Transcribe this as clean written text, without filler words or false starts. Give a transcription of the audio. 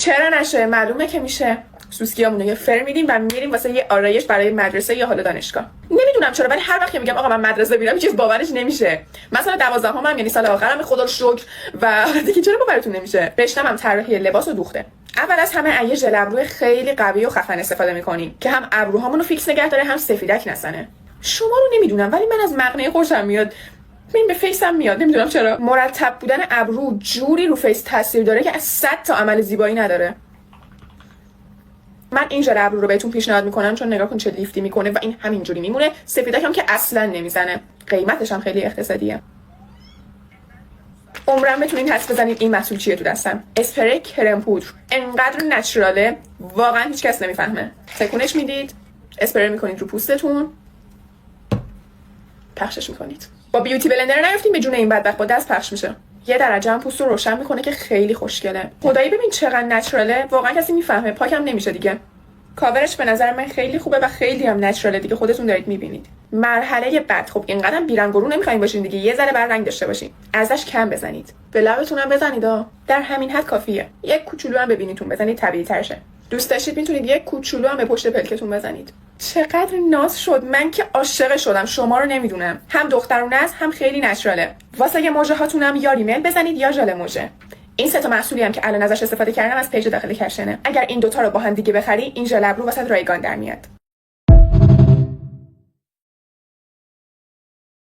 چرا نشه؟ معلومه که میشه. سوسکیامونو یه فر میدیم و میریم واسه یه آرایش برای مدرسه یا حالا دانشگاه. نمیدونم چرا ولی هر وقت که میگم آقا من مدرسه میرم چیز باورش نمیشه. مثلا 12 هم یعنی سال آخرم خدا رو شکر و دیگه چرا باورتون نمیشه؟ رشته‌م هم طراحی لباس و دوخته. اول از همه یه ژل ابرو خیلی قوی و خفن استفاده میکنیم که هم ابروهامون رو فیکس نگه داره هم سفیدک نزنه. شما رو نمیدونم ولی من از مقنعه خوشم میاد. من به فیسم میاد نمیدونم چرا. مرتب بودن ابرو جوری رو فیس تاثیر داره که از 100 تا عمل زیبایی نداره. من این ژل ابرو رو بهتون پیشنهاد میکنم چون نگاه کن چه لیفتی میکنه و این همینجوری میمونه. سفیدک هم که اصلا نمیزنه. قیمتش هم خیلی اقتصادیه. عمرم بتونین حدس بزنید این محصول چیه تو دستم. اسپری کرم پودر. انقدر نچراله واقعا هیچ کس نمیفهمه. تکونش میدید، اسپری میکنید رو پوستتون، پخشش میکنید. با بیوتی بلندر نیافتین به جون این بدبخت، با دست پخش میشه. یه درجه هم پوست رو روشن میکنه که خیلی خوشگله. خدایی ببین چقدر نچراله، واقعا کسی میفهمه. پاکم نمیشه دیگه. کاورش به نظر من خیلی خوبه و خیلی هم نچراله دیگه، خودتون دارید میبینید. مرحله بعد خب اینقدر بیرنگرو نمیخواین باشین دیگه، یه ذره بر رنگ داشته باشین. ازش کم بزنید. به لبتون هم بزنید در همین حد کافیه. یک کوچولو هم ببینیتون بزنید طبیعی تر شه. دوست داشتید میتونید یک کوچولو هم به پشت پلکتون بزنید. چقدر ناز شد. من که عاشق شدم. شما رو نمیدونم. هم دخترونه است هم خیلی نچراله. واسه موژه هاتونم یا ریمل بزنید یا ژل موژه. این سه تا محصولی هم که الان ازش استفاده کردم از پیج داخل کشنه. اگر این دوتا رو با هم دیگه بخری این ژل ابرو واسه رایگان در میاد.